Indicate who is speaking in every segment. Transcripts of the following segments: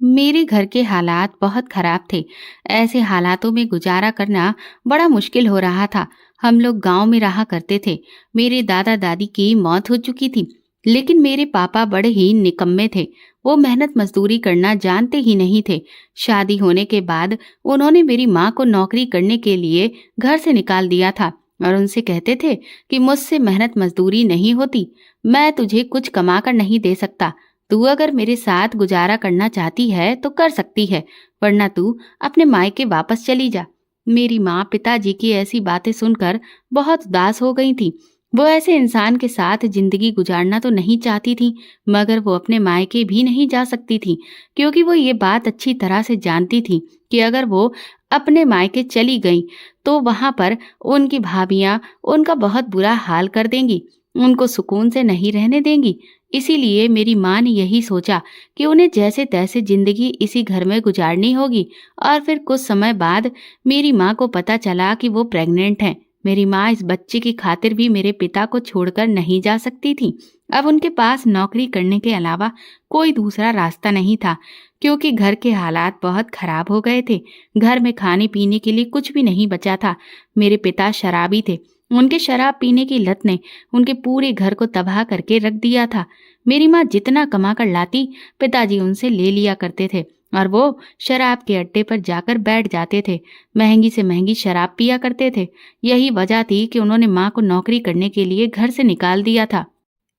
Speaker 1: मेरे घर के हालात बहुत खराब थे। ऐसे हालातों में गुजारा करना बड़ा मुश्किल हो रहा था। हम लोग गांव में रहा करते थे। मेरे दादा दादी की मौत हो चुकी थी, लेकिन मेरे पापा बड़े ही निकम्मे थे। वो मेहनत मजदूरी करना जानते ही नहीं थे। शादी होने के बाद उन्होंने मेरी माँ को नौकरी करने के लिए घर से निकाल दिया था और उनसे कहते थे कि मुझसे मेहनत मजदूरी नहीं होती, मैं तुझे कुछ कमा कर नहीं दे सकता। तू अगर मेरे साथ गुजारा करना चाहती है तो कर सकती है, वरना तू अपने मायके वापस चली जा। मेरी माँ पिताजी की ऐसी बातें सुनकर बहुत उदास हो गई थी। वो ऐसे इंसान के साथ जिंदगी गुजारना तो नहीं चाहती थी, मगर वो अपने मायके भी नहीं जा सकती थी, क्योंकि वो ये बात अच्छी तरह से जानती थी कि अगर वो अपने मायके चली गई तो वहां पर उनकी भाभियां उनका बहुत बुरा हाल कर देंगी, उनको सुकून से नहीं रहने देंगी। इसीलिए मेरी माँ ने यही सोचा कि उन्हें जैसे तैसे जिंदगी इसी घर में गुजारनी होगी। और फिर कुछ समय बाद मेरी माँ को पता चला कि वो प्रेग्नेंट हैं। मेरी माँ इस बच्चे की खातिर भी मेरे पिता को छोड़कर नहीं जा सकती थी। अब उनके पास नौकरी करने के अलावा कोई दूसरा रास्ता नहीं था, क्योंकि घर के हालात बहुत खराब हो गए थे। घर में खाने पीने के लिए कुछ भी नहीं बचा था। मेरे पिता शराबी थे। उनके शराब पीने की लत ने उनके पूरे घर को तबाह करके रख दिया था। मेरी माँ जितना कमा कर लाती, पिताजी उनसे ले लिया करते थे और वो शराब के अड्डे पर जाकर बैठ जाते थे। महंगी से महंगी शराब पिया करते थे। यही वजह थी कि उन्होंने माँ को नौकरी करने के लिए घर से निकाल दिया था।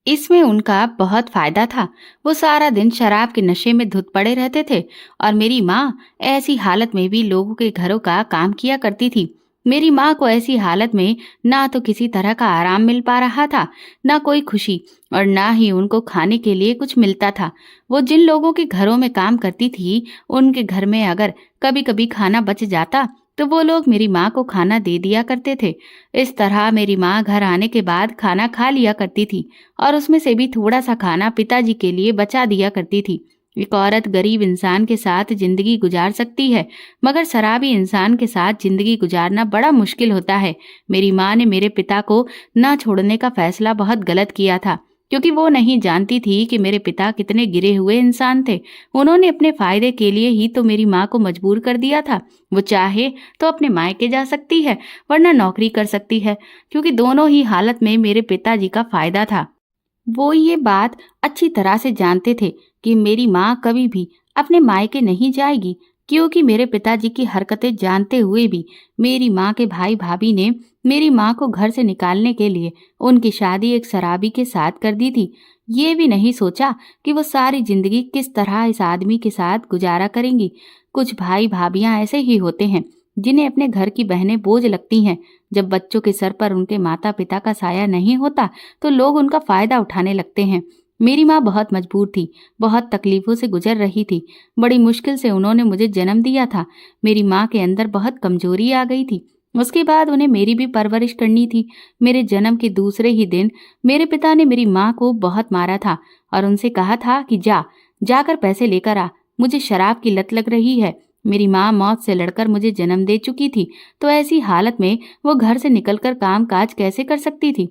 Speaker 1: इसमें उनका बहुत फायदा था। वो सारा दिन शराब के नशे में धुत पड़े रहते थे और मेरी माँ ऐसी हालत में भी लोगों के घरों का काम किया करती थी। मेरी माँ को ऐसी हालत में ना तो किसी तरह का आराम मिल पा रहा था, ना कोई खुशी, और ना ही उनको खाने के लिए कुछ मिलता था। वो जिन लोगों के घरों में काम करती थी, उनके घर में अगर कभी कभी खाना बच जाता तो वो लोग मेरी माँ को खाना दे दिया करते थे। इस तरह मेरी माँ घर आने के बाद खाना खा लिया करती थी और उसमें से भी थोड़ा सा खाना पिताजी के लिए बचा दिया करती थी। एक औरत गरीब इंसान के साथ जिंदगी गुजार सकती है, मगर शराबी इंसान के साथ जिंदगी गुजारना बड़ा मुश्किल होता है। मेरी माँ ने मेरे पिता को ना छोड़ने का फैसला बहुत गलत किया था, क्योंकि वो नहीं जानती थी कि मेरे पिता कितने गिरे हुए इंसान थे। उन्होंने अपने फायदे के लिए ही तो मेरी माँ को मजबूर कर दिया था। वो चाहे तो अपने मायके जा सकती है, वरना नौकरी कर सकती है, क्योंकि दोनों ही हालत में मेरे पिताजी का फायदा था। वो ये बात अच्छी तरह से जानते थे कि मेरी माँ कभी भी अपने मायके नहीं जाएगी, क्योंकि मेरे पिताजी की हरकतें जानते हुए भी मेरी माँ के भाई भाभी ने मेरी माँ को घर से निकालने के लिए उनकी शादी एक शराबी के साथ कर दी थी। ये भी नहीं सोचा कि वो सारी जिंदगी किस तरह इस आदमी के साथ गुजारा करेंगी। कुछ भाई भाभियां ऐसे ही होते हैं जिन्हें अपने घर की बहनें बोझ लगती हैं। जब बच्चों के सर पर उनके माता पिता का साया नहीं होता तो लोग उनका फायदा उठाने लगते हैं। मेरी माँ बहुत मजबूर थी, बहुत तकलीफों से गुजर रही थी। बड़ी मुश्किल से उन्होंने मुझे जन्म दिया था। मेरी माँ के अंदर बहुत कमजोरी आ गई थी। उसके बाद उन्हें मेरी भी परवरिश करनी थी। मेरे जन्म के दूसरे ही दिन मेरे पिता ने मेरी माँ को बहुत मारा था और उनसे कहा था कि जाकर पैसे लेकर आ, मुझे शराब की लत लग रही है। मेरी माँ मौत से लड़कर मुझे जन्म दे चुकी थी, तो ऐसी हालत में वो घर से निकलकर काम काज कैसे कर सकती थी।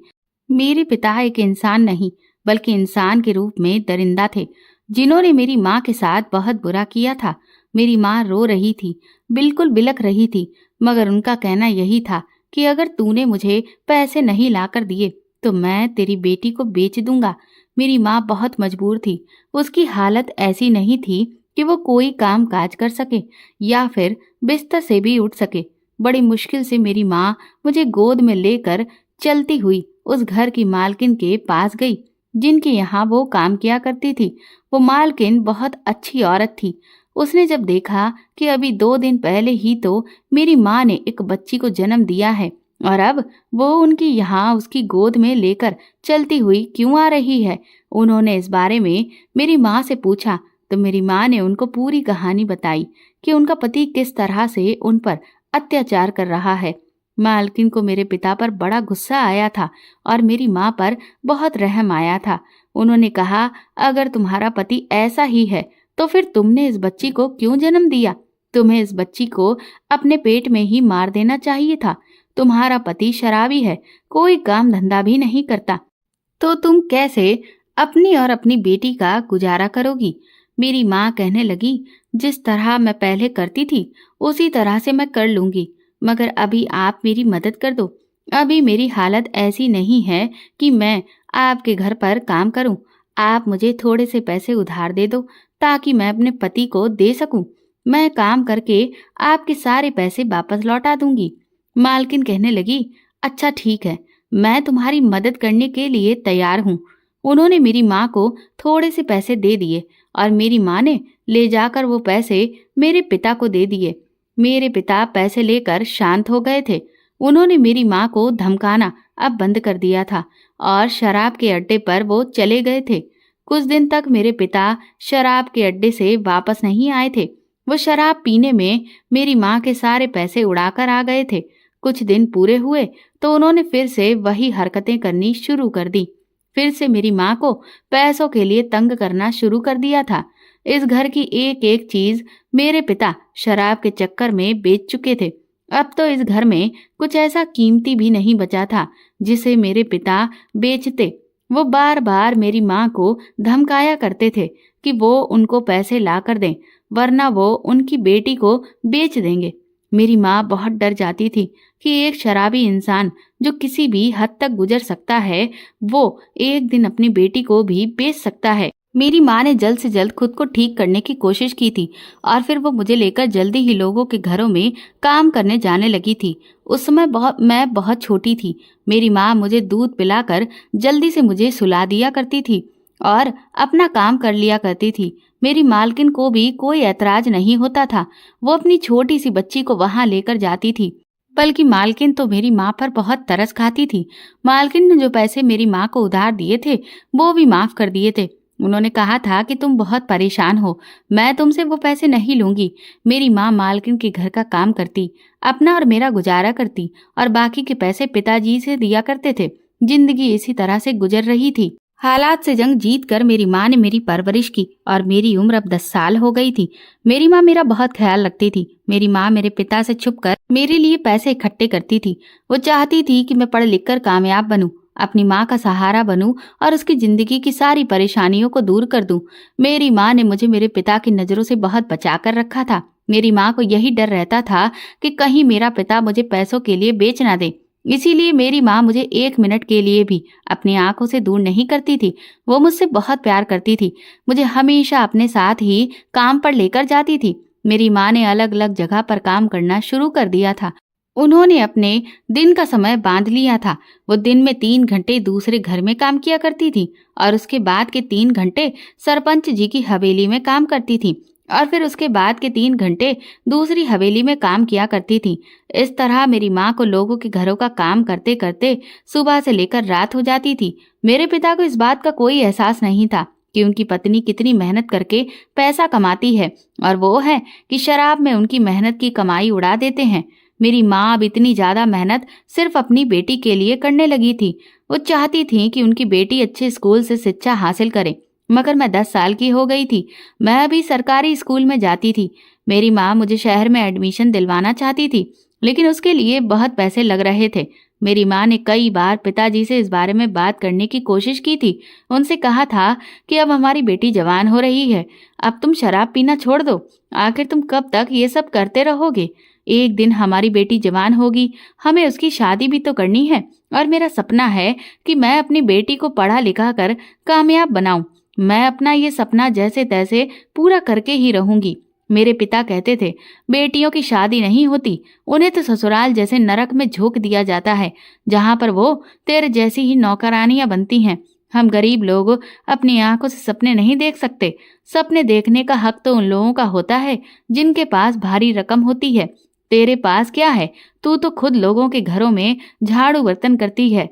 Speaker 1: मेरे पिता एक इंसान नहीं, बल्कि इंसान के रूप में दरिंदा थे, जिन्होंने मेरी माँ के साथ बहुत बुरा किया था। मेरी माँ रो रही थी, बिल्कुल बिलख रही थी, मगर उनका कहना यही था कि अगर तूने मुझे पैसे नहीं लाकर दिए तो मैं तेरी बेटी को बेच दूंगा। मेरी माँ बहुत मजबूर थी। उसकी हालत ऐसी नहीं थी कि वो कोई काम काज कर सके या फिर बिस्तर से भी उठ सके। बड़ी मुश्किल से मेरी माँ मुझे गोद में लेकर चलती हुई उस घर की मालकिन के पास गई, जिनके यहाँ वो काम किया करती थी। वो मालकिन बहुत अच्छी औरत थी। उसने जब देखा कि अभी 2 दिन पहले ही तो मेरी माँ ने एक बच्ची को जन्म दिया है और अब वो उनकी यहाँ उसकी गोद में लेकर चलती हुई क्यों आ रही है, उन्होंने इस बारे में मेरी माँ से पूछा। तो मेरी माँ ने उनको पूरी कहानी बताई कि उनका पति किस तरह से उन पर अत्याचार कर रहा है। मालकिन को मेरे पिता पर बड़ा गुस्सा आया था और मेरी माँ पर बहुत रहम आया था। उन्होंने कहा, अगर तुम्हारा पति ऐसा ही है तो फिर तुमने इस बच्ची को क्यों जन्म दिया? तुम्हें इस बच्ची को अपने पेट में ही मार देना चाहिए था। तुम्हारा पति शराबी है, कोई काम धंधा भी नहीं करता, तो तुम कैसे अपनी और अपनी बेटी का गुजारा करोगी? मेरी माँ कहने लगी, जिस तरह मैं पहले करती थी उसी तरह से मैं कर लूंगी, मगर अभी आप मेरी मदद कर दो। अभी मेरी हालत ऐसी नहीं है कि मैं आपके घर पर काम करूं। आप मुझे थोड़े से पैसे उधार दे दो ताकि मैं अपने पति को दे सकूं। मैं काम करके आपके सारे पैसे वापस लौटा दूंगी। मालकिन कहने लगी, अच्छा ठीक है, मैं तुम्हारी मदद करने के लिए तैयार हूँ। उन्होंने मेरी माँ को थोड़े से पैसे दे दिए और मेरी माँ ने ले जाकर वो पैसे मेरे पिता को दे दिए। मेरे पिता पैसे लेकर शांत हो गए थे। उन्होंने मेरी माँ को धमकाना अब बंद कर दिया था और शराब के अड्डे पर वो चले गए थे। कुछ दिन तक मेरे पिता शराब के अड्डे से वापस नहीं आए थे। वो शराब पीने में मेरी माँ के सारे पैसे उड़ाकर आ गए थे। कुछ दिन पूरे हुए तो उन्होंने फिर से वही हरकतें करनी शुरू कर दी। फिर से मेरी माँ को पैसों के लिए तंग करना शुरू कर दिया था। इस घर की एक एक चीज मेरे पिता शराब के चक्कर में बेच चुके थे। अब तो इस घर में कुछ ऐसा कीमती भी नहीं बचा था जिसे मेरे पिता बेचते। वो बार बार मेरी माँ को धमकाया करते थे कि वो उनको पैसे ला कर दें, वरना वो उनकी बेटी को बेच देंगे। मेरी माँ बहुत डर जाती थी कि एक शराबी इंसान जो किसी भी हद तक गुजर सकता है, वो एक दिन अपनी बेटी को भी बेच सकता है। मेरी माँ ने जल्द से जल्द खुद को ठीक करने की कोशिश की थी और फिर वो मुझे लेकर जल्दी ही लोगों के घरों में काम करने जाने लगी थी। उस समय मैं बहुत छोटी थी। मेरी माँ मुझे दूध पिलाकर जल्दी से मुझे सुला दिया करती थी और अपना काम कर लिया करती थी। मेरी मालकिन को भी कोई ऐतराज नहीं होता था। वो अपनी छोटी सी बच्ची को वहां लेकर जाती थी। बल्कि मालकिन तो मेरी माँ पर बहुत तरस खाती थी। मालकिन ने जो पैसे मेरी माँ को उधार दिए थे वो भी माफ कर दिए थे। उन्होंने कहा था कि तुम बहुत परेशान हो, मैं तुमसे वो पैसे नहीं लूंगी। मेरी माँ मालकिन के घर का काम करती, अपना और मेरा गुजारा करती और बाकी के पैसे पिताजी से दिया करते थे। जिंदगी इसी तरह से गुजर रही थी। हालात से जंग जीत कर मेरी माँ ने मेरी परवरिश की और मेरी उम्र अब 10 साल हो गई थी। मेरी माँ मेरा बहुत ख्याल रखती थी। मेरी माँ मेरे पिता से छुपकर मेरे लिए पैसे इकट्ठे करती थी। वो चाहती थी कि मैं पढ़ लिख कर कामयाब बनूं, अपनी माँ का सहारा बनूं और उसकी जिंदगी की सारी परेशानियों को दूर कर दूं। मेरी माँ ने मुझे मेरे पिता की नजरों से बहुत बचा कर रखा था। मेरी माँ को यही डर रहता था कि कहीं मेरा पिता मुझे पैसों के लिए बेच ना दे। इसीलिए मेरी माँ मुझे एक मिनट के लिए भी अपनी आंखों से दूर नहीं करती थी। वो मुझसे बहुत प्यार करती थी। मुझे हमेशा अपने साथ ही काम पर लेकर जाती थी। मेरी माँ ने अलग अलग जगह पर काम करना शुरू कर दिया था। उन्होंने अपने दिन का समय बांध लिया था। वो दिन में 3 घंटे दूसरे घर में काम किया करती थी और उसके बाद के 3 घंटे सरपंच जी की हवेली में काम करती थी और फिर उसके बाद के 3 घंटे दूसरी हवेली में काम किया करती थी। इस तरह मेरी माँ को लोगों के घरों का काम करते करते सुबह से लेकर रात हो जाती थी। मेरे पिता को इस बात का कोई एहसास नहीं था कि उनकी पत्नी कितनी मेहनत करके पैसा कमाती है और वो है कि शराब में उनकी मेहनत की कमाई उड़ा देते हैं। मेरी माँ अब इतनी ज्यादा मेहनत सिर्फ अपनी बेटी के लिए करने लगी थी। वो चाहती थी कि उनकी बेटी अच्छे स्कूल से शिक्षा हासिल करे, मगर मैं 10 साल की हो गई थी। मैं अभी सरकारी स्कूल में जाती थी। मेरी माँ मुझे शहर में एडमिशन दिलवाना चाहती थी, लेकिन उसके लिए बहुत पैसे लग रहे थे। मेरी माँ ने कई बार पिताजी से इस बारे में बात करने की कोशिश की थी। उनसे कहा था कि अब हमारी बेटी जवान हो रही है, अब तुम शराब पीना छोड़ दो। आखिर तुम कब तक ये सब करते रहोगे? एक दिन हमारी बेटी जवान होगी, हमें उसकी शादी भी तो करनी है और मेरा सपना है कि मैं अपनी बेटी को पढ़ा लिखा कर कामयाब बनाऊं। मैं अपना ये सपना जैसे तैसे पूरा करके ही रहूंगी। मेरे पिता कहते थे, बेटियों की शादी नहीं होती, उन्हें तो ससुराल जैसे नरक में झोंक दिया जाता है, जहां पर वो तेरे जैसी ही नौकरानियां बनती हैं। हम गरीब लोग अपनी आंखों से सपने नहीं देख सकते। सपने देखने का हक तो उन लोगों का होता है जिनके पास भारी रकम होती है। तेरे पास क्या है? तू तो खुद लोगों के घरों में झाड़ू बर्तन करती है।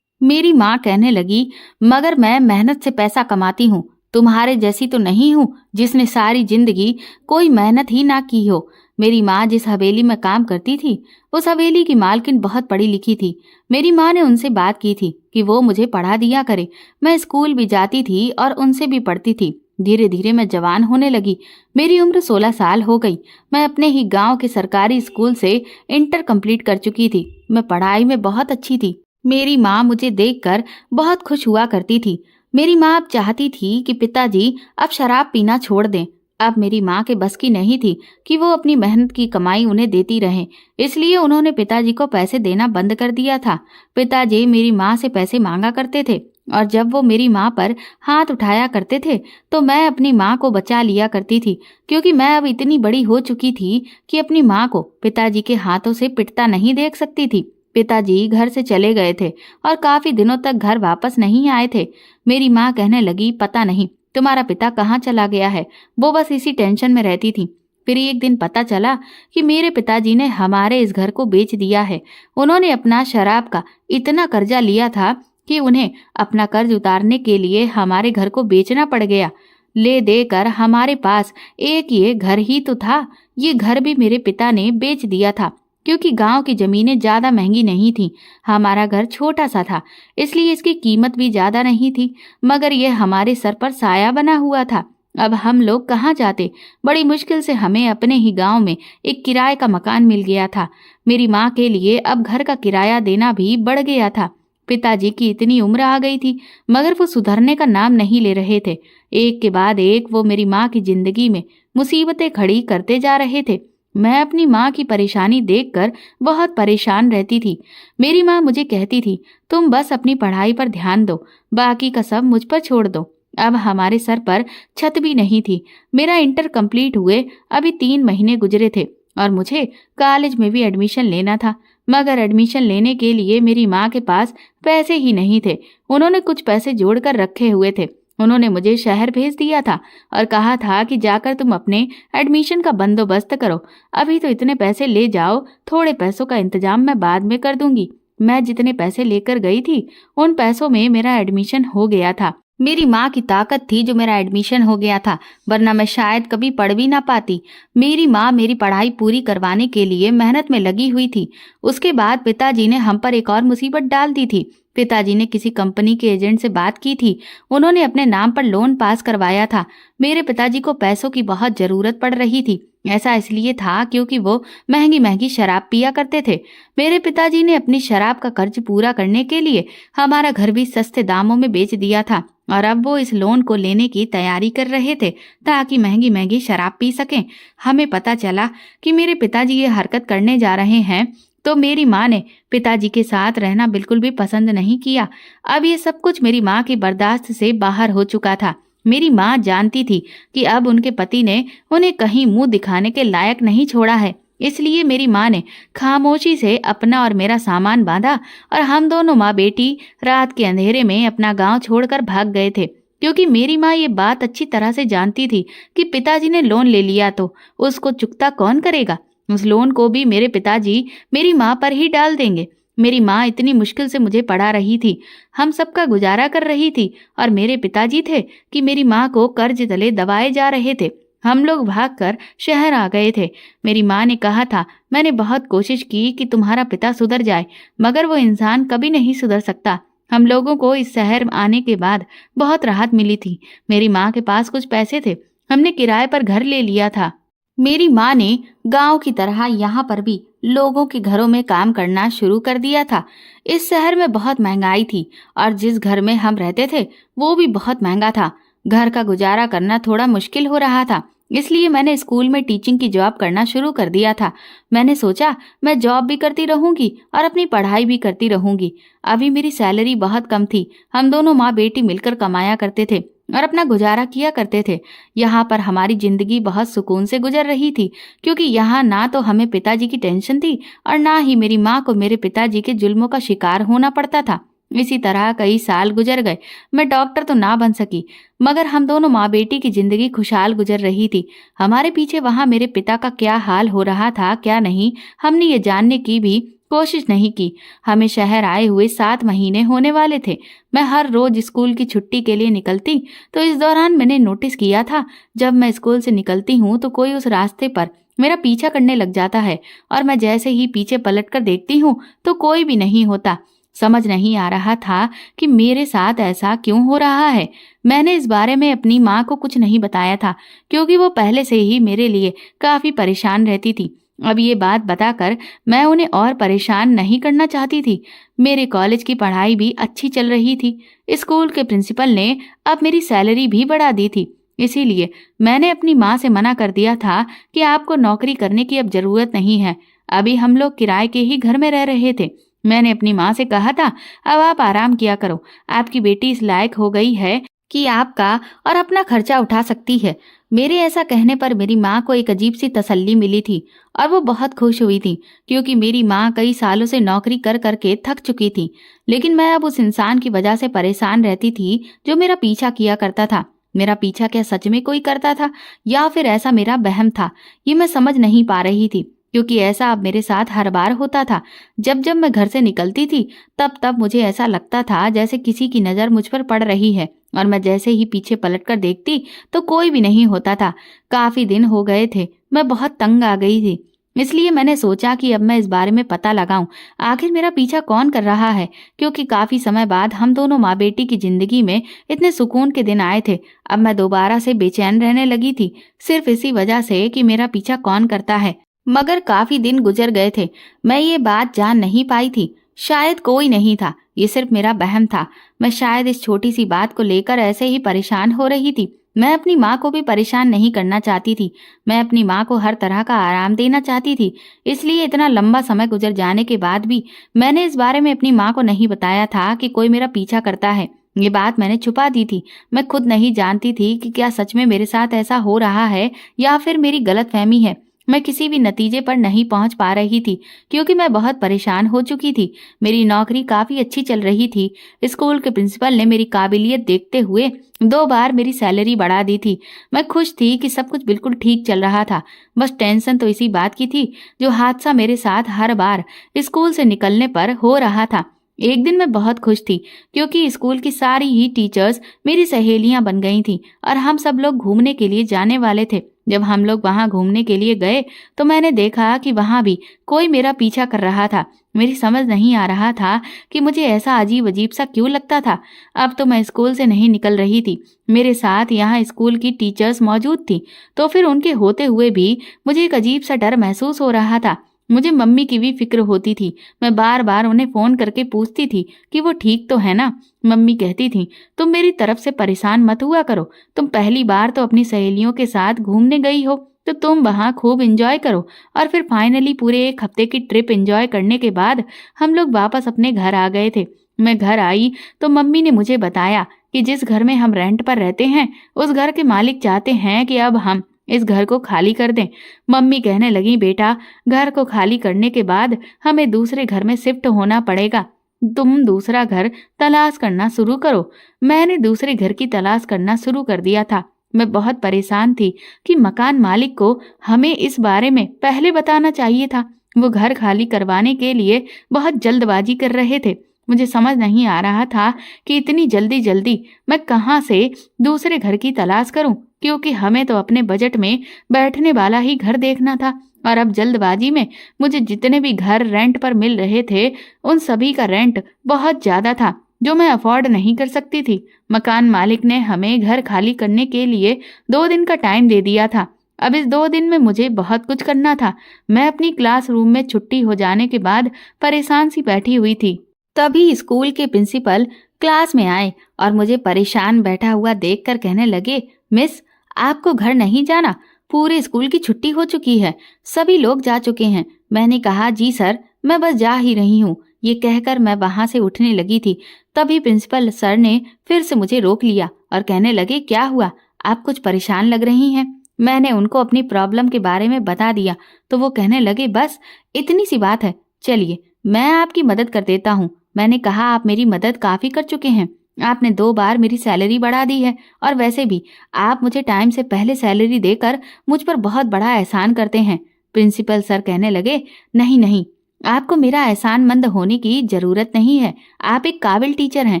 Speaker 1: मेरी माँ कहने लगी, मगर मैं मेहनत से पैसा कमाती हूँ, तुम्हारे जैसी तो नहीं हूँ जिसने सारी जिंदगी कोई मेहनत ही ना की हो। मेरी माँ जिस हवेली में काम करती थी उस हवेली की मालकिन बहुत पढ़ी लिखी थी। मेरी माँ ने उनसे बात की थी कि वो मुझे पढ़ा दिया करे। मैं स्कूल भी जाती थी और उनसे भी पढ़ती थी। धीरे धीरे मैं जवान होने लगी। मेरी उम्र 16 साल हो गई। मैं अपने ही गांव के सरकारी स्कूल से इंटर कंप्लीट कर चुकी थी। मैं पढ़ाई में बहुत अच्छी थी। मेरी माँ मुझे देखकर बहुत खुश हुआ करती थी। मेरी माँ अब चाहती थी कि पिताजी अब शराब पीना छोड़ दें। अब मेरी माँ के बस की नहीं थी कि वो अपनी मेहनत की कमाई उन्हें देती रहे, इसलिए उन्होंने पिताजी को पैसे देना बंद कर दिया था। पिताजी मेरी माँ से पैसे मांगा करते थे और जब वो मेरी माँ पर हाथ उठाया करते थे तो मैं अपनी माँ को बचा लिया करती थी, क्योंकि मैं अब इतनी बड़ी हो चुकी थी कि अपनी माँ को पिताजी के हाथों से पिटता नहीं देख सकती थी। पिताजी घर से चले गए थे और काफी दिनों तक घर वापस नहीं आए थे। मेरी माँ कहने लगी, पता नहीं तुम्हारा पिता कहाँ चला गया है, वो बस इसी टेंशन में रहती थी। फिर एक दिन पता चला कि मेरे पिताजी ने हमारे इस घर को बेच दिया है। उन्होंने अपना शराब का इतना कर्जा लिया था कि उन्हें अपना कर्ज उतारने के लिए हमारे घर को बेचना पड़ गया। ले देकर हमारे पास एक ये घर ही तो था, ये घर भी मेरे पिता ने बेच दिया था, क्योंकि गांव की जमीनें ज्यादा महंगी नहीं थी। हमारा घर छोटा सा था, इसलिए इसकी कीमत भी ज्यादा नहीं थी, मगर यह हमारे सर पर साया बना हुआ था। अब हम लोग कहाँ जाते। बड़ी मुश्किल से हमें अपने ही गांव में एक किराए का मकान मिल गया था। मेरी माँ के लिए अब घर का किराया देना भी बढ़ गया था। पिताजी की इतनी उम्र आ गई थी, मगर वो सुधरने का नाम नहीं ले रहे थे। एक के बाद एक वो मेरी माँ की जिंदगी में मुसीबतें खड़ी करते जा रहे थे। मैं अपनी माँ की परेशानी देखकर बहुत परेशान रहती थी। मेरी माँ मुझे कहती थी, तुम बस अपनी पढ़ाई पर ध्यान दो, बाकी का सब मुझ पर छोड़ दो। अब हमारे सर पर छत भी नहीं थी। मेरा इंटर कंप्लीट हुए अभी 3 महीने गुजरे थे और मुझे कॉलेज में भी एडमिशन लेना था, मगर एडमिशन लेने के लिए मेरी माँ के पास पैसे ही नहीं थे। उन्होंने कुछ पैसे जोड़कर रखे हुए थे। उन्होंने मुझे शहर भेज दिया था और कहा था कि जाकर तुम अपने एडमिशन का बंदोबस्त करो। अभी तो इतने पैसे ले जाओ, थोड़े पैसों का इंतजाम मैं बाद में कर दूंगी। मैं जितने पैसे लेकर गई थी उन पैसों में मेरा एडमिशन हो गया था। मेरी माँ की ताकत थी जो मेरा एडमिशन हो गया था, वरना मैं शायद कभी पढ़ भी ना पाती। मेरी माँ मेरी पढ़ाई पूरी करवाने के लिए मेहनत में लगी हुई थी। उसके बाद पिताजी ने हम पर एक और मुसीबत डाल दी थी। पिताजी ने किसी कंपनी के एजेंट से बात की थी। उन्होंने अपने नाम पर लोन पास करवाया था। मेरे पिताजी को पैसों की बहुत जरूरत पड़ रही थी। ऐसा इसलिए था क्योंकि वो महंगी महंगी शराब पिया करते थे। मेरे पिताजी ने अपनी शराब का कर्ज पूरा करने के लिए हमारा घर भी सस्ते दामों में बेच दिया था और अब वो इस लोन को लेने की तैयारी कर रहे थे ताकि महंगी महंगी शराब पी सकें। हमें पता चला कि मेरे पिताजी ये हरकत करने जा रहे हैं तो मेरी माँ ने पिताजी के साथ रहना बिल्कुल भी पसंद नहीं किया। अब ये सब कुछ मेरी माँ की बर्दाश्त से बाहर हो चुका था। मेरी माँ जानती थी कि अब उनके पति ने उन्हें कहीं मुंह दिखाने के लायक नहीं छोड़ा है, इसलिए मेरी माँ ने खामोशी से अपना और मेरा सामान बांधा और हम दोनों माँ बेटी रात के अंधेरे में अपना गांव छोड़कर भाग गए थे। क्योंकि मेरी माँ ये बात अच्छी तरह से जानती थी कि पिताजी ने लोन ले लिया तो उसको चुकता कौन करेगा। उस लोन को भी मेरे पिताजी मेरी माँ पर ही डाल देंगे। मेरी माँ इतनी मुश्किल से मुझे पढ़ा रही थी, हम सबका गुजारा कर रही थी, और मेरे पिताजी थे कि मेरी माँ को कर्ज तले दबाए जा रहे थे। हम लोग भागकर शहर आ गए थे। मेरी माँ ने कहा था, मैंने बहुत कोशिश की कि तुम्हारा पिता सुधर जाए, मगर वो इंसान कभी नहीं सुधर सकता। हम लोगों को इस शहर आने के बाद बहुत राहत मिली थी। मेरी माँ के पास कुछ पैसे थे, हमने किराए पर घर ले लिया था। मेरी माँ ने गांव की तरह यहाँ पर भी लोगों के घरों में काम करना शुरू कर दिया था। इस शहर में बहुत महंगाई थी और जिस घर में हम रहते थे वो भी बहुत महंगा था। घर का गुजारा करना थोड़ा मुश्किल हो रहा था, इसलिए मैंने स्कूल में टीचिंग की जॉब करना शुरू कर दिया था। मैंने सोचा मैं जॉब भी करती रहूंगी और अपनी पढ़ाई भी करती रहूंगी। अभी मेरी सैलरी बहुत कम थी। हम दोनों माँ बेटी मिलकर कमाया करते थे और अपना गुजारा किया करते थे। यहाँ पर हमारी जिंदगी बहुत सुकून से गुजर रही थी, क्योंकि यहाँ ना तो हमें पिताजी की टेंशन थी और ना ही मेरी माँ को मेरे पिताजी के जुल्मों का शिकार होना पड़ता था। इसी तरह कई साल गुजर गए। मैं डॉक्टर तो ना बन सकी, मगर हम दोनों माँ बेटी की जिंदगी खुशहाल गुजर रही थी। हमारे पीछे वहाँ मेरे पिता का क्या हाल हो रहा था क्या नहीं, हमने ये जानने की भी कोशिश नहीं की। हमें शहर आए हुए 7 महीने होने वाले थे। मैं हर रोज स्कूल की छुट्टी के लिए निकलती तो इस दौरान मैंने नोटिस किया था, जब मैं स्कूल से निकलती हूँ तो कोई उस रास्ते पर मेरा पीछा करने लग जाता है और मैं जैसे ही पीछे पलट कर देखती हूँ तो कोई भी नहीं होता। समझ नहीं आ रहा था कि मेरे साथ ऐसा क्यों हो रहा है। मैंने इस बारे में अपनी माँ को कुछ नहीं बताया था, क्योंकि वो पहले से ही मेरे लिए काफी परेशान रहती थी। अब ये बात बताकर मैं उन्हें और परेशान नहीं करना चाहती थी। मेरे कॉलेज की पढ़ाई भी अच्छी चल रही थी। स्कूल के प्रिंसिपल ने अब मेरी सैलरी भी बढ़ा दी थी। इसीलिए मैंने अपनी माँ से मना कर दिया था कि आपको नौकरी करने की अब जरूरत नहीं है। अभी हम लोग किराए के ही घर में रह रहे थे। मैंने अपनी माँ से कहा था, अब आप आराम किया करो, आपकी बेटी इस लायक हो गई है कि आपका और अपना खर्चा उठा सकती है। मेरे ऐसा कहने पर मेरी माँ को एक अजीब सी तसल्ली मिली थी और वो बहुत खुश हुई थी, क्योंकि मेरी माँ कई सालों से नौकरी कर करके थक चुकी थी। लेकिन मैं अब उस इंसान की वजह से परेशान रहती थी जो मेरा पीछा किया करता था। मेरा पीछा क्या सच में कोई करता था या फिर ऐसा मेरा वहम था, ये मैं समझ नहीं पा रही थी, क्योंकि ऐसा अब मेरे साथ हर बार होता था। जब जब मैं घर से निकलती थी तब तब मुझे ऐसा लगता था जैसे किसी की नज़र मुझ पर पड़ रही है, और मैं जैसे ही पीछे पलटकर देखती तो कोई भी नहीं होता था। काफी दिन हो गए थे, मैं बहुत तंग आ गई थी। इसलिए मैंने सोचा कि अब मैं इस बारे में पता लगाऊं, आखिर मेरा पीछा कौन कर रहा है, क्योंकि काफी समय बाद हम दोनों माँ बेटी की जिंदगी में इतने सुकून के दिन आए थे। अब मैं दोबारा से बेचैन रहने लगी थी, सिर्फ इसी वजह से कि मेरा पीछा कौन करता है। मगर काफी दिन गुजर गए थे, मैं ये बात जान नहीं पाई थी। शायद कोई नहीं था, ये सिर्फ मेरा वहम था। मैं शायद इस छोटी सी बात को लेकर ऐसे ही परेशान हो रही थी। मैं अपनी माँ को भी परेशान नहीं करना चाहती थी। मैं अपनी माँ को हर तरह का आराम देना चाहती थी। इसलिए इतना लंबा समय गुजर जाने के बाद भी मैंने इस बारे में अपनी माँ को नहीं बताया था कि कोई मेरा पीछा करता है। ये बात मैंने छुपा दी थी। मैं खुद नहीं जानती थी कि क्या सच में मेरे साथ ऐसा हो रहा है या फिर मेरी गलतफहमी है। मैं किसी भी नतीजे पर नहीं पहुंच पा रही थी, क्योंकि मैं बहुत परेशान हो चुकी थी। मेरी नौकरी काफी अच्छी चल रही थी। स्कूल के प्रिंसिपल ने मेरी काबिलियत देखते हुए 2 बार मेरी सैलरी बढ़ा दी थी। मैं खुश थी कि सब कुछ बिल्कुल ठीक चल रहा था। बस टेंशन तो इसी बात की थी, जो हादसा मेरे साथ हर बार स्कूल से निकलने पर हो रहा था। एक दिन मैं बहुत खुश थी, क्योंकि स्कूल की सारी ही टीचर्स मेरी सहेलियां बन गई थी और हम सब लोग घूमने के लिए जाने वाले थे। जब हम लोग वहां घूमने के लिए गए तो मैंने देखा कि वहां भी कोई मेरा पीछा कर रहा था। मेरी समझ नहीं आ रहा था कि मुझे ऐसा अजीब अजीब सा क्यों लगता था। अब तो मैं स्कूल से नहीं निकल रही थी, मेरे साथ यहाँ स्कूल की टीचर्स मौजूद थी, तो फिर उनके होते हुए भी मुझे एक अजीब सा डर महसूस हो रहा था। मुझे मम्मी की भी फिक्र होती थी। मैं बार बार उन्हें फोन करके पूछती थी कि वो ठीक तो है ना। मम्मी कहती थी, तुम मेरी तरफ से परेशान मत हुआ करो, तुम पहली बार तो अपनी सहेलियों के साथ घूमने गई हो, तो तुम वहाँ खूब एंजॉय करो। और फिर फाइनली पूरे 1 हफ्ते की ट्रिप एंजॉय करने के बाद हम लोग वापस अपने घर आ गए थे। मैं घर आई तो मम्मी ने मुझे बताया कि जिस घर में हम रेंट पर रहते हैं उस घर के मालिक चाहते हैं कि अब हम इस घर को खाली कर दें। मम्मी कहने लगी, बेटा, घर को खाली करने के बाद हमें दूसरे घर में शिफ्ट होना पड़ेगा, तुम दूसरा घर तलाश करना शुरू करो। मैंने दूसरे घर की तलाश करना शुरू कर दिया था। मैं बहुत परेशान थी कि मकान मालिक को हमें इस बारे में पहले बताना चाहिए था। वो घर खाली करवाने के लिए बहुत जल्दबाजी कर रहे थे। मुझे समझ नहीं आ रहा था कि इतनी जल्दी जल्दी मैं कहाँ से दूसरे घर की तलाश करूं, क्योंकि हमें तो अपने बजट में बैठने वाला ही घर देखना था। और अब जल्दबाजी में मुझे जितने भी घर रेंट पर मिल रहे थे उन सभी का रेंट बहुत ज्यादा था, जो मैं अफोर्ड नहीं कर सकती थी। मकान मालिक ने हमें घर खाली करने के लिए 2 दिन का टाइम दे दिया था। अब इस 2 दिन में मुझे बहुत कुछ करना था। मैं अपनी क्लासरूम में छुट्टी हो जाने के बाद परेशान सी बैठी हुई थी। तभी स्कूल के प्रिंसिपल क्लास में आए और मुझे परेशान बैठा हुआ देखकर कहने लगे, मिस, आपको घर नहीं जाना? पूरे स्कूल की छुट्टी हो चुकी है, सभी लोग जा चुके हैं। मैंने कहा, जी सर, मैं बस जा ही रही हूँ। ये कहकर मैं वहां से उठने लगी थी। तभी प्रिंसिपल सर ने फिर से मुझे रोक लिया और कहने लगे, क्या हुआ, आप कुछ परेशान लग रही हैं। मैंने उनको अपनी प्रॉब्लम के बारे में बता दिया तो वो कहने लगे, बस इतनी सी बात है, चलिए मैं आपकी मदद कर देता हूँ। मैंने कहा, आप मेरी मदद काफी कर चुके हैं, आपने 2 बार मेरी सैलरी बढ़ा दी है, और वैसे भी आप मुझे टाइम से पहले सैलरी देकर मुझ पर बहुत बड़ा एहसान करते हैं। प्रिंसिपल सर कहने लगे, नहीं नहीं, आपको मेरा एहसानमंद होने की जरूरत नहीं है, आप एक काबिल टीचर हैं।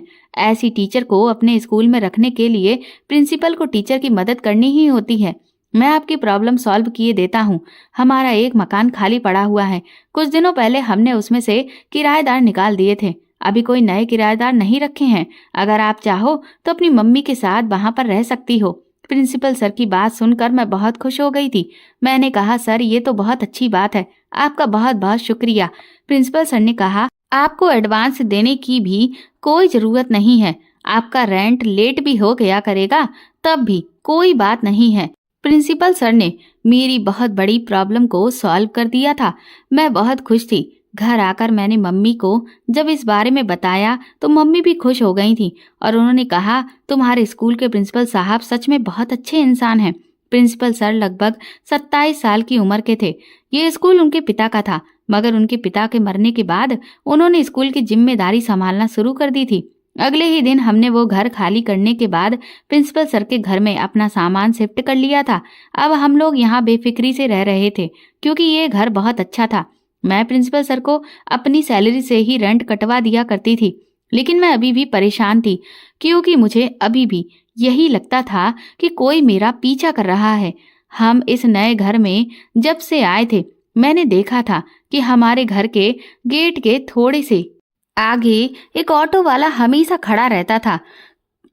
Speaker 1: ऐसी टीचर को अपने स्कूल में रखने के लिए प्रिंसिपल को टीचर की मदद करनी ही होती है। मैं आपकी प्रॉब्लम सॉल्व किए देता हूँ। हमारा एक मकान खाली पड़ा हुआ है, कुछ दिनों पहले हमने उसमें से किराएदार निकाल दिए थे, अभी कोई नए किराएदार नहीं रखे हैं। अगर आप चाहो तो अपनी मम्मी के साथ वहां पर रह सकती हो। प्रिंसिपल सर की बात सुनकर मैं बहुत खुश हो गई थी। मैंने कहा, सर ये तो बहुत अच्छी बात है, आपका बहुत बहुत शुक्रिया। प्रिंसिपल सर ने कहा, आपको एडवांस देने की भी कोई जरूरत नहीं है, आपका रेंट लेट भी हो गया करेगा तब भी कोई बात नहीं है। प्रिंसिपल सर ने मेरी बहुत बड़ी प्रॉब्लम को सॉल्व कर दिया था। मैं बहुत खुश थी। घर आकर मैंने मम्मी को जब इस बारे में बताया तो मम्मी भी खुश हो गई थी और उन्होंने कहा, तुम्हारे स्कूल के प्रिंसिपल साहब सच में बहुत अच्छे इंसान हैं। प्रिंसिपल सर लगभग 27 साल की उम्र के थे। ये स्कूल उनके पिता का था, मगर उनके पिता के मरने के बाद उन्होंने स्कूल की जिम्मेदारी संभालना शुरू कर दी थी। अगले ही दिन हमने वो घर खाली करने के बाद प्रिंसिपल सर के घर में अपना सामान शिफ्ट कर लिया था। अब हम लोग यहाँ बेफिक्री से रह रहे थे क्योंकि ये घर बहुत अच्छा था। मैं प्रिंसिपल सर को अपनी सैलरी से ही रेंट कटवा दिया करती थी, लेकिन मैं अभी भी परेशान थी क्योंकि मुझे अभी भी यही लगता था कि कोई मेरा पीछा कर रहा है। हम इस नए घर में जब से आए थे मैंने देखा था कि हमारे घर के गेट के थोड़े से आगे एक ऑटो वाला हमेशा खड़ा रहता था।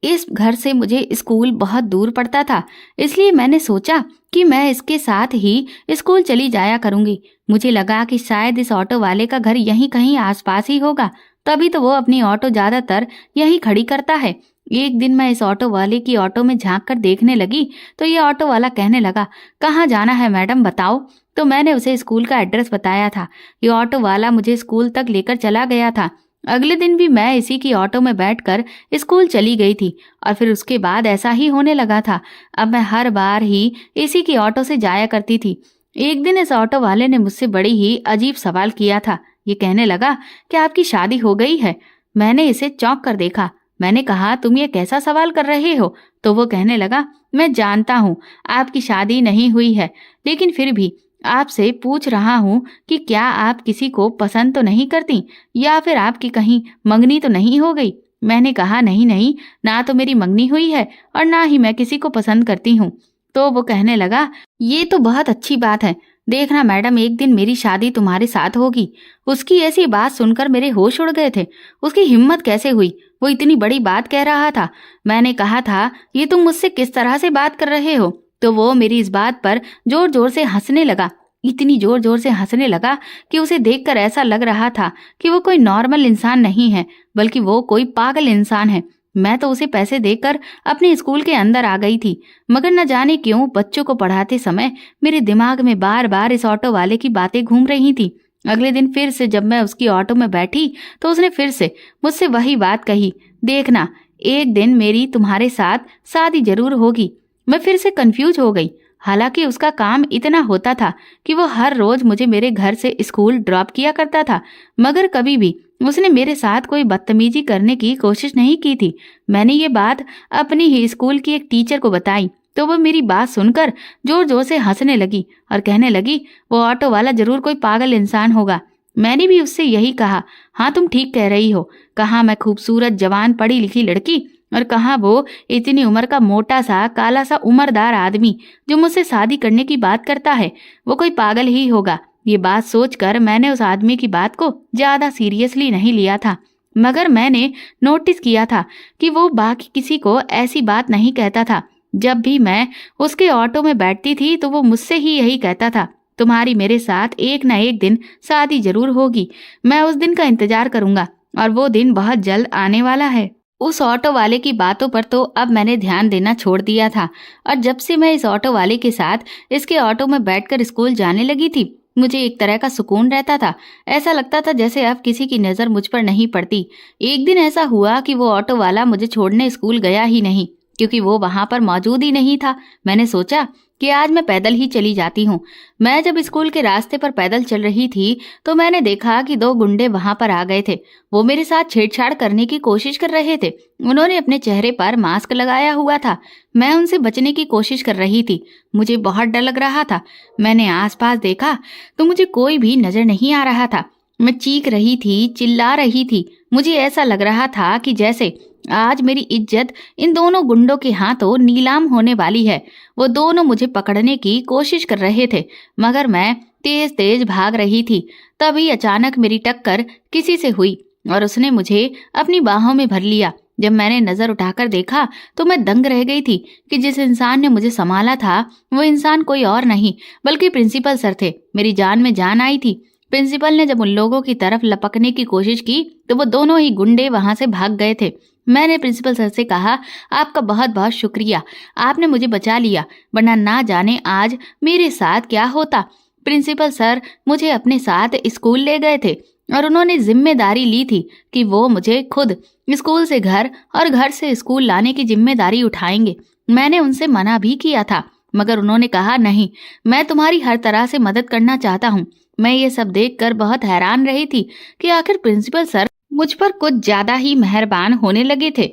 Speaker 1: इस घर से मुझे स्कूल बहुत दूर पड़ता था, इसलिए मैंने सोचा कि मैं इसके साथ ही स्कूल चली जाया करूंगी। मुझे लगा कि शायद इस ऑटो वाले का घर यहीं कहीं आसपास ही होगा, तभी तो वो अपनी ऑटो ज्यादातर यहीं खड़ी करता है। एक दिन मैं इस ऑटो वाले की ऑटो में झांक कर देखने लगी तो ये ऑटो वाला कहने लगा, कहाँ जाना है मैडम बताओ। तो मैंने उसे स्कूल का एड्रेस बताया था। ये ऑटो वाला मुझे स्कूल तक लेकर चला गया था। अगले दिन भी मैं इसी की ऑटो में बैठकर स्कूल चली गई थी और फिर उसके बाद ऐसा ही होने लगा था। अब मैं हर बार ही इसी की ऑटो से जाया करती थी। एक दिन इस ऑटो वाले ने मुझसे बड़ी ही अजीब सवाल किया था। ये कहने लगा कि आपकी शादी हो गई है। मैंने इसे चौंक कर देखा। मैंने कहा, तुम ये कैसा सवाल कर रहे हो? तो वो कहने लगा, मैं जानता हूँ आपकी शादी नहीं हुई है, लेकिन फिर भी आपसे पूछ रहा हूँ कि क्या आप किसी को पसंद तो नहीं करती, या फिर आपकी कहीं मंगनी तो नहीं हो गई? मैंने कहा, नहीं नहीं, ना तो मेरी मंगनी हुई है और ना ही मैं किसी को पसंद करती हूँ। तो वो कहने लगा, ये तो बहुत अच्छी बात है। देखना मैडम, एक दिन मेरी शादी तुम्हारे साथ होगी। उसकी ऐसी बात सुनकर मेरे होश उड़ गए थे। उसकी हिम्मत कैसे हुई? वो इतनी बड़ी बात कह रहा था। मैंने कहा था, ये तुम मुझसे किस तरह से बात कर रहे हो? तो वो मेरी इस बात पर जोर जोर से हंसने लगा। इतनी जोर जोर से हंसने लगा कि उसे देखकर ऐसा लग रहा था कि वो कोई नॉर्मल इंसान नहीं है, बल्कि वो कोई पागल इंसान है। मैं तो उसे पैसे देकर अपने स्कूल के अंदर आ गई थी, मगर न जाने क्यों बच्चों को पढ़ाते समय मेरे दिमाग में बार बार इस ऑटो वाले की बातें घूम रही थी। अगले दिन फिर से जब मैं उसकी ऑटो में बैठी तो उसने फिर से मुझसे वही बात कही, देखना एक दिन मेरी तुम्हारे साथ शादी जरूर होगी। मैं फिर से कंफ्यूज हो गई। हालांकि उसका काम इतना होता था कि वो हर रोज मुझे मेरे घर से स्कूल ड्रॉप किया करता था, मगर कभी भी उसने मेरे साथ कोई बदतमीजी करने की कोशिश नहीं की थी। मैंने ये बात अपनी ही स्कूल की एक टीचर को बताई तो वो मेरी बात सुनकर जोर जोर से हंसने लगी और कहने लगी, वो ऑटो वाला जरूर कोई पागल इंसान होगा। मैंने भी उससे यही कहा, हाँ तुम ठीक कह रही हो। कहाँ मैं खूबसूरत जवान पढ़ी लिखी लड़की और कहाँ वो इतनी उम्र का मोटा सा काला सा उम्रदार आदमी जो मुझसे शादी करने की बात करता है। वो कोई पागल ही होगा। ये बात सोचकर मैंने उस आदमी की बात को ज्यादा सीरियसली नहीं लिया था, मगर मैंने नोटिस किया था कि वो बाकी किसी को ऐसी बात नहीं कहता था। जब भी मैं उसके ऑटो में बैठती थी तो वो मुझसे ही यही कहता था, तुम्हारी मेरे साथ एक न एक दिन शादी जरूर होगी। मैं उस दिन का इंतजार करूंगा और वो दिन बहुत जल्द आने वाला है। उस ऑटो वाले की बातों पर तो अब मैंने ध्यान देना छोड़ दिया था और जब से मैं इस ऑटो वाले के साथ इसके ऑटो में बैठकर स्कूल जाने लगी थी, मुझे एक तरह का सुकून रहता था। ऐसा लगता था जैसे अब किसी की नजर मुझ पर नहीं पड़ती। एक दिन ऐसा हुआ कि वो ऑटो वाला मुझे छोड़ने स्कूल गया ही नहीं, क्योंकि वो वहां पर मौजूद ही नहीं था। मैंने सोचा कि आज मैं पैदल ही चली जाती हूँ। मैं जब स्कूल के रास्ते पर पैदल चल रही थी तो मैंने देखा कि 2 गुंडे वहां पर आ गए थे। वो मेरे साथ छेड़छाड़ करने की कोशिश कर रहे थे। उन्होंने अपने चेहरे पर मास्क लगाया हुआ था। मैं उनसे बचने की कोशिश कर रही थी। मुझे बहुत डर लग रहा था। मैंने आसपास देखा तो मुझे कोई भी नजर नहीं आ रहा था। मैं चीख रही थी, चिल्ला रही थी। मुझे ऐसा लग रहा था कि जैसे आज मेरी इज्जत इन दोनों गुंडों के हाथों नीलाम होने वाली है। वो दोनों मुझे पकड़ने की कोशिश कर रहे थे, मगर मैं तेज तेज भाग रही थी। तभी अचानक मेरी टक्कर किसी से हुई और उसने मुझे अपनी बाहों में भर लिया। जब मैंने नजर उठाकर देखा तो मैं दंग रह गई थी कि जिस इंसान ने मुझे संभाला था वो इंसान कोई और नहीं बल्कि प्रिंसिपल सर थे। मेरी जान में जान आई थी। प्रिंसिपल ने जब उन लोगों की तरफ लपकने की कोशिश की तो वो दोनों ही गुंडे वहां से भाग गए थे। मैंने प्रिंसिपल सर से कहा, आपका बहुत बहुत शुक्रिया, आपने मुझे बचा लिया, वरना ना जाने आज मेरे साथ क्या होता। प्रिंसिपल सर मुझे अपने साथ स्कूल ले गए थे और उन्होंने जिम्मेदारी ली थी कि वो मुझे खुद स्कूल से घर और घर से स्कूल लाने की जिम्मेदारी उठाएंगे। मैंने उनसे मना भी किया था मगर उन्होंने कहा, नहीं, मैं तुम्हारी हर तरह से मदद करना चाहता हूँ। मैं ये सब देखकर बहुत हैरान रही थी कि आखिर प्रिंसिपल सर मुझ पर कुछ ज्यादा ही मेहरबान होने लगे थे।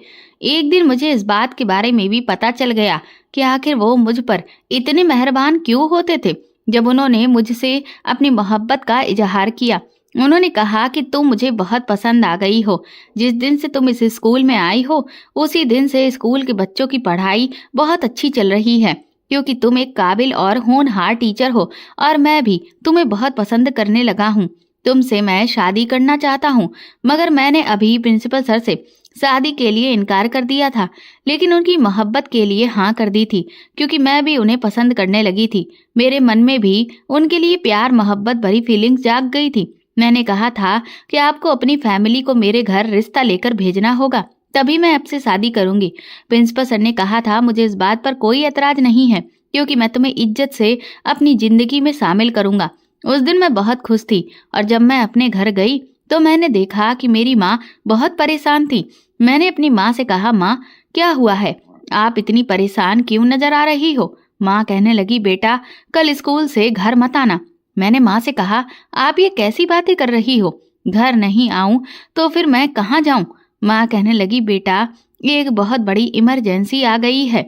Speaker 1: एक दिन मुझे इस बात के बारे में भी पता चल गया कि आखिर वो मुझ पर इतने मेहरबान क्यों होते थे। जब उन्होंने मुझसे अपनी मोहब्बत का इजहार किया, उन्होंने कहा कि तुम मुझे बहुत पसंद आ गई हो। जिस दिन से तुम इस स्कूल में आई हो उसी दिन से स्कूल के बच्चों की पढ़ाई बहुत अच्छी चल रही है, क्योंकि तुम एक काबिल और होनहार टीचर हो और मैं भी तुम्हें बहुत पसंद करने लगा हूँ। तुमसे मैं शादी करना चाहता हूँ। मगर मैंने अभी प्रिंसिपल सर से शादी के लिए इनकार कर दिया था, लेकिन उनकी मोहब्बत के लिए हाँ कर दी थी, क्योंकि मैं भी उन्हें पसंद करने लगी थी। मेरे मन में भी उनके लिए प्यार मोहब्बत भरी फीलिंग्स जाग गई थी। मैंने कहा था कि आपको अपनी फैमिली को मेरे घर रिश्ता लेकर भेजना होगा, तभी मैं आपसे शादी करूंगी। प्रिंसिपल सर ने कहा था, मुझे इस बात पर कोई एतराज नहीं है, क्योंकि मैं तुम्हें इज्जत से अपनी जिंदगी में शामिल करूंगा। उस दिन मैं बहुत खुश थी और जब मैं अपने घर गई तो मैंने देखा कि मेरी माँ बहुत परेशान थी। मैंने अपनी माँ से कहा, माँ क्या हुआ है, आप इतनी परेशान क्यों नजर आ रही हो। माँ कहने लगी, बेटा कल स्कूल से घर मत आना। मैंने माँ से कहा, आप ये कैसी बातें कर रही हो, घर नहीं आऊं तो फिर मैं कहाँ जाऊं। माँ कहने लगी, बेटा एक बहुत बड़ी इमरजेंसी आ गई है,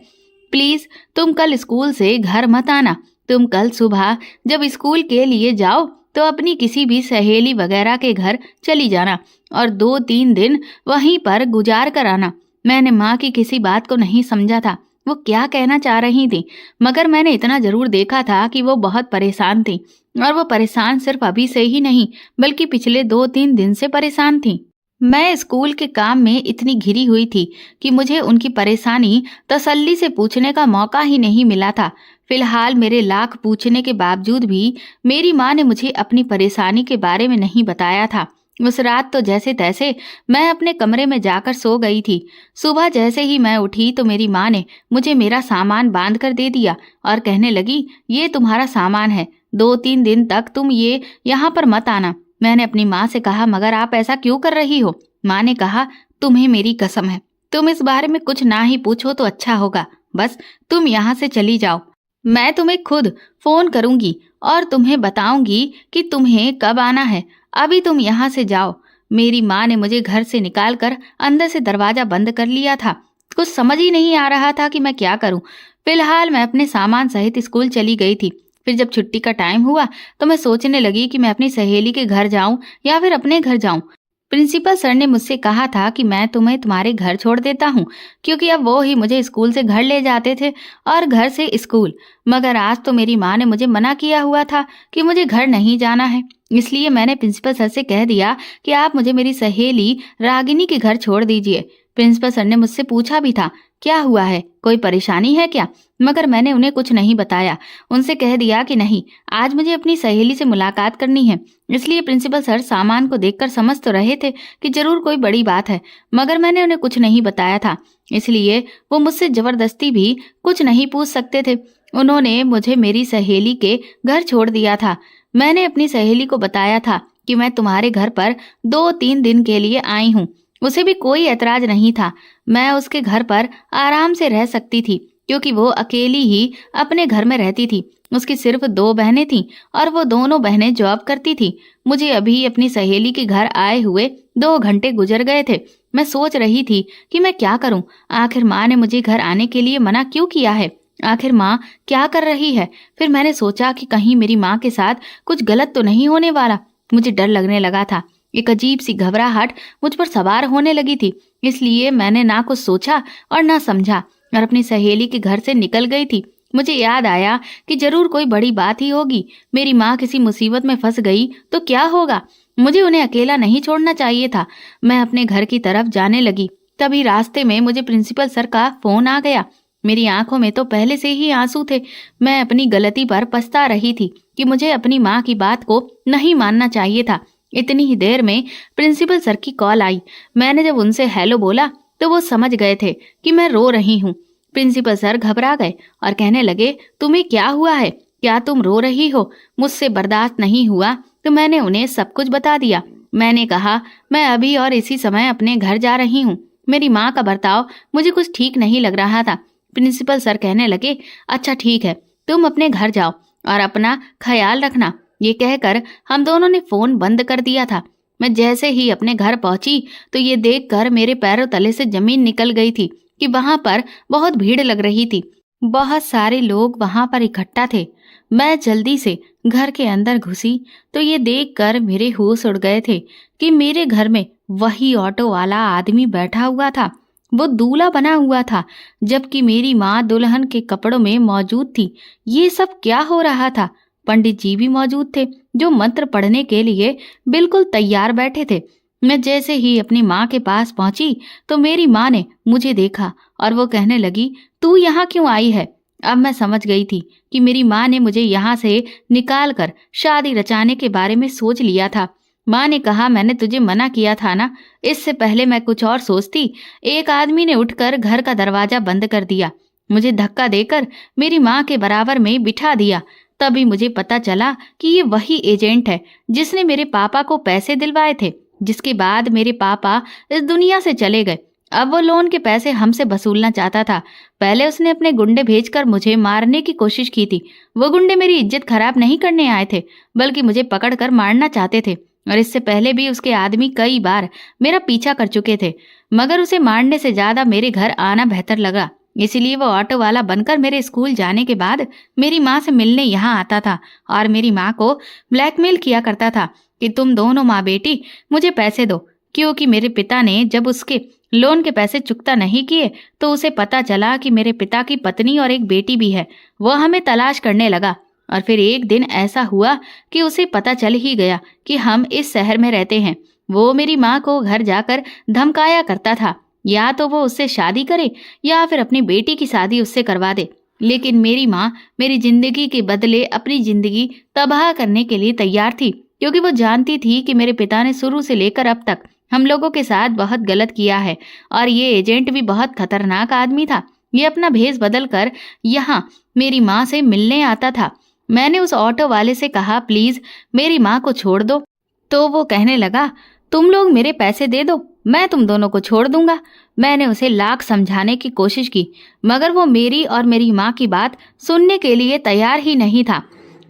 Speaker 1: प्लीज तुम कल स्कूल से घर मत आना। तुम कल सुबह जब स्कूल के लिए जाओ तो अपनी किसी भी सहेली वगैरह के घर चली जाना और 2-3 दिन वहीं पर गुजार कर आना। मैंने माँ की किसी बात को नहीं समझा था, वो क्या कहना चाह रही थी, मगर मैंने इतना जरूर देखा था कि वो बहुत परेशान थी और वो परेशान सिर्फ अभी से ही नहीं बल्कि पिछले 2-3 दिन से परेशान थी। मैं स्कूल के काम में इतनी घिरी हुई थी कि मुझे उनकी परेशानी तसल्ली से पूछने का मौका ही नहीं मिला था। फिलहाल मेरे लाख पूछने के बावजूद भी मेरी माँ ने मुझे अपनी परेशानी के बारे में नहीं बताया था। उस रात तो जैसे तैसे मैं अपने कमरे में जाकर सो गई थी। सुबह जैसे ही मैं उठी तो मेरी माँ ने मुझे मेरा सामान बांध कर दे दिया और कहने लगी, ये तुम्हारा सामान है, 2-3 दिन तक तुम ये यहाँ पर मत आना। मैंने अपनी माँ से कहा, मगर आप ऐसा क्यों कर रही हो। माँ ने कहा, तुम्हें मेरी कसम है, तुम इस बारे में कुछ ना ही पूछो तो अच्छा होगा, बस तुम यहाँ से चली जाओ। मैं तुम्हें खुद फोन करूंगी और तुम्हें बताऊंगी कि तुम्हें कब आना है। अभी तुम यहाँ से जाओ। मेरी माँ ने मुझे घर से निकालकर अंदर से दरवाजा बंद कर लिया था। कुछ समझ ही नहीं आ रहा था कि मैं क्या करूं। फिलहाल मैं अपने सामान सहित स्कूल चली गई थी। फिर जब छुट्टी का टाइम हुआ तो मैं सोचने लगी कि मैं अपनी सहेली के घर जाऊं या फिर अपने घर जाऊं। प्रिंसिपल सर ने मुझसे कहा था कि मैं तुम्हें तुम्हारे घर छोड़ देता हूँ, क्योंकि अब वो ही मुझे स्कूल से घर ले जाते थे और घर से स्कूल। मगर आज तो मेरी माँ ने मुझे मना किया हुआ था कि मुझे घर नहीं जाना है। इसलिए मैंने प्रिंसिपल सर से कह दिया कि आप मुझे मेरी सहेली रागिनी के घर छोड़ दीजिए। प्रिंसिपल सर ने मुझसे पूछा भी था, क्या हुआ है, कोई परेशानी है क्या, मगर मैंने उन्हें कुछ नहीं बताया। उनसे कह दिया कि नहीं, आज मुझे अपनी सहेली से मुलाकात करनी है। इसलिए प्रिंसिपल सर सामान को देखकर समझ तो रहे थे कि जरूर कोई बड़ी बात है, मगर मैंने उन्हें कुछ नहीं बताया था, इसलिए वो मुझसे जबरदस्ती भी कुछ नहीं पूछ सकते थे। उन्होंने मुझे मेरी सहेली के घर छोड़ दिया था। मैंने अपनी सहेली को बताया था कि मैं तुम्हारे घर पर 2-3 दिन के लिए आई हूँ। उसे भी कोई ऐतराज नहीं था। मैं उसके घर पर आराम से रह सकती थी, क्योंकि वो अकेली ही अपने घर में रहती थी। उसकी सिर्फ 2 बहनें थीं और वो दोनों बहनें जॉब करती थी। मुझे अभी अपनी सहेली के घर आए हुए 2 घंटे गुजर गए थे। मैं सोच रही थी कि मैं क्या करूं। आखिर माँ ने मुझे घर आने के लिए मना क्यों किया है, आखिर माँ क्या कर रही है। फिर मैंने सोचा कि कहीं मेरी माँ के साथ कुछ गलत तो नहीं होने वाला। मुझे डर लगने लगा था। एक अजीब सी घबराहट मुझ पर सवार होने लगी थी। इसलिए मैंने ना कुछ सोचा और ना समझा और अपनी सहेली के घर से निकल गई थी। मुझे याद आया कि जरूर कोई बड़ी बात ही होगी। मेरी माँ किसी मुसीबत में फंस गई तो क्या होगा। मुझे उन्हें अकेला नहीं छोड़ना चाहिए था। मैं अपने घर की तरफ जाने लगी। तभी रास्ते में मुझे प्रिंसिपल सर का फोन आ गया। मेरी आंखों में तो पहले से ही आंसू थे। मैं अपनी गलती पर पछता रही थी कि मुझे अपनी माँ की बात को नहीं मानना चाहिए था। इतनी ही देर में प्रिंसिपल सर की कॉल आई। मैंने जब उनसे हेलो बोला तो वो समझ गए थे कि मैं रो रही हूँ। प्रिंसिपल सर घबरा गए और कहने लगे, तुम्हें क्या हुआ है? क्या तुम रो रही हो? मुझसे बर्दाश्त नहीं हुआ तो मैंने उन्हें सब कुछ बता दिया। मैंने कहा, मैं अभी और इसी समय अपने घर जा रही हूँ। मेरी माँ का बर्ताव मुझे कुछ ठीक नहीं लग रहा था। प्रिंसिपल सर कहने लगे, अच्छा ठीक है, तुम अपने घर जाओ और अपना ख्याल रखना। ये कहकर हम दोनों ने फोन बंद कर दिया था। मैं जैसे ही अपने घर पहुंची तो ये देखकर मेरे पैरों तले से जमीन निकल गई थी कि वहां पर बहुत भीड़ लग रही थी। बहुत सारे लोग वहां पर इकट्ठा थे। मैं जल्दी से घर के अंदर घुसी तो ये देखकर मेरे होश उड़ गए थे कि मेरे घर में वही ऑटो वाला आदमी बैठा हुआ था। वो दूल्हा बना हुआ था, जबकि मेरी माँ दुल्हन के कपड़ों में मौजूद थी। ये सब क्या हो रहा था? पंडित जी भी मौजूद थे, जो मंत्र पढ़ने के लिए बिल्कुल तैयार बैठे थे। मैं जैसे ही अपनी माँ के पास पहुंची तो मेरी माँ ने मुझे देखा और वो कहने लगी, तू यहाँ क्यों आई है? अब मैं समझ गई थी कि मेरी माँ ने मुझे यहाँ से निकाल कर शादी रचाने के बारे में सोच लिया था। माँ ने कहा, मैंने तुझे मना किया था ना। इससे पहले मैं कुछ और सोचती। एक आदमी ने उठकर घर का दरवाजा बंद कर दिया, मुझे धक्का देकर मेरी माँ के बराबर में बिठा दिया। तभी मुझे पता चला कि ये वही एजेंट है जिसने मेरे पापा को पैसे दिलवाए थे, जिसके बाद मेरे पापा इस दुनिया से चले गए। अब वो लोन के पैसे हमसे वसूलना चाहता था। पहले उसने अपने गुंडे भेजकर मुझे मारने की कोशिश की थी। वो गुंडे मेरी इज्जत खराब नहीं करने आए थे, बल्कि मुझे पकड़कर मारना चाहते थे। और इससे पहले भी उसके आदमी कई बार मेरा पीछा कर चुके थे, मगर उसे मारने से ज्यादा मेरे घर आना बेहतर लगा। इसीलिए वो ऑटो वाला बनकर मेरे स्कूल जाने के बाद मेरी माँ से मिलने यहाँ आता था और मेरी माँ को ब्लैकमेल किया करता था कि तुम दोनों माँ बेटी मुझे पैसे दो। क्योंकि मेरे पिता ने जब उसके लोन के पैसे चुकता नहीं किए तो उसे पता चला कि मेरे पिता की पत्नी और एक बेटी भी है। वह हमें तलाश करने लगा और फिर एक दिन ऐसा हुआ कि उसे पता चल ही गया कि हम इस शहर में रहते हैं। वो मेरी माँ को घर जाकर धमकाया करता था, या तो वो उससे शादी करे या फिर अपनी बेटी की शादी उससे करवा दे। लेकिन मेरी माँ मेरी जिंदगी के बदले अपनी जिंदगी तबाह करने के लिए तैयार थी, क्योंकि वो जानती थी कि मेरे पिता ने शुरू से लेकर अब तक हम लोगों के साथ बहुत गलत किया है और ये एजेंट भी बहुत खतरनाक आदमी था। ये अपना भेष बदल कर यहाँ मेरी माँ से मिलने आता था। मैंने उस ऑटो वाले से कहा, प्लीज मेरी माँ को छोड़ दो। तो वो कहने लगा, तुम लोग मेरे पैसे दे दो, मैं तुम दोनों को छोड़ दूंगा। मैंने उसे लाख समझाने की कोशिश की, मगर वो मेरी और मेरी माँ की बात सुनने के लिए तैयार ही नहीं था।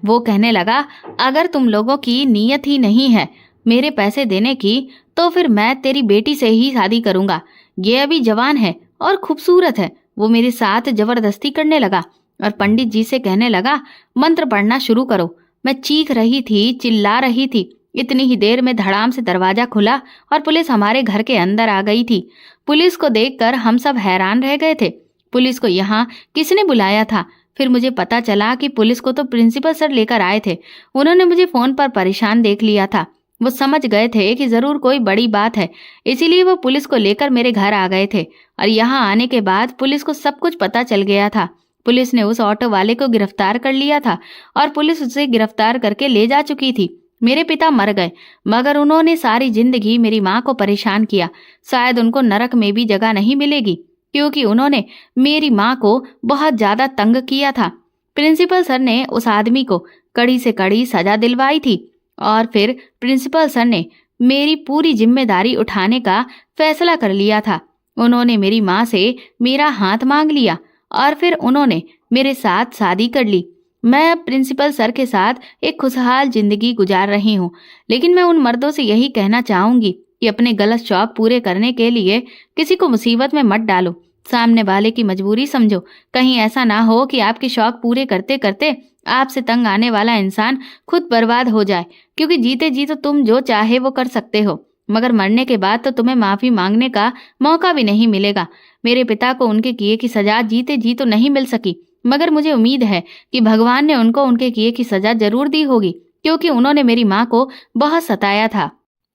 Speaker 1: वो कहने लगा, अगर तुम लोगों की नीयत ही नहीं है मेरे पैसे देने की, तो फिर मैं तेरी बेटी से ही शादी करूंगा। ये अभी जवान है और खूबसूरत है। वो मेरे साथ जबरदस्ती करने लगा और पंडित जी से कहने लगा, मंत्र पढ़ना शुरू करो। मैं चीख रही थी, चिल्ला रही थी। इतनी ही देर में धड़ाम से दरवाजा खुला और पुलिस हमारे घर के अंदर आ गई थी। पुलिस को देखकर हम सब हैरान रह गए थे। पुलिस को यहाँ किसने बुलाया था? फिर मुझे पता चला कि पुलिस को तो प्रिंसिपल सर लेकर आए थे। उन्होंने मुझे फोन पर परेशान देख लिया था। वो समझ गए थे कि जरूर कोई बड़ी बात है, इसीलिए वो पुलिस को लेकर मेरे घर आ गए थे। और यहाँ आने के बाद पुलिस को सब कुछ पता चल गया था। पुलिस ने उस ऑटो वाले को गिरफ्तार कर लिया था और पुलिस उसे गिरफ्तार करके ले जा चुकी थी। मेरे पिता मर गए, मगर उन्होंने सारी जिंदगी मेरी माँ को परेशान किया। शायद उनको नरक में भी जगह नहीं मिलेगी, क्योंकि उन्होंने मेरी माँ को बहुत ज्यादा तंग किया था। प्रिंसिपल सर ने उस आदमी को कड़ी से कड़ी सजा दिलवाई थी और फिर प्रिंसिपल सर ने मेरी पूरी जिम्मेदारी उठाने का फैसला कर लिया था। उन्होंने मेरी माँ से मेरा हाथ मांग लिया और फिर उन्होंने मेरे साथ शादी कर ली। मैं अब प्रिंसिपल सर के साथ एक खुशहाल जिंदगी गुजार रही हूँ। लेकिन मैं उन मर्दों से यही कहना चाहूंगी कि अपने गलत शौक पूरे करने के लिए किसी को मुसीबत में मत डालो। सामने वाले की मजबूरी समझो। कहीं ऐसा ना हो कि आपके शौक पूरे करते करते आपसे तंग आने वाला इंसान खुद बर्बाद हो जाए, क्योंकि जीते जी तो तुम जो चाहे वो कर सकते हो, मगर मरने के बाद तो तुम्हें माफी मांगने का मौका भी नहीं मिलेगा। मेरे पिता को उनके किए की सजा जीते जी तो नहीं मिल सकी, मगर मुझे उम्मीद है कि भगवान ने उनको उनके किए की सजा जरूर दी होगी, क्योंकि उन्होंने मेरी माँ को बहुत सताया था।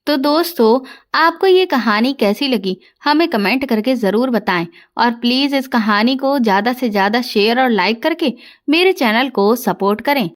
Speaker 1: तो दोस्तों, आपको ये कहानी कैसी लगी हमें कमेंट करके ज़रूर बताएं। और प्लीज़ इस कहानी को ज़्यादा से ज़्यादा शेयर और लाइक करके मेरे चैनल को सपोर्ट करें।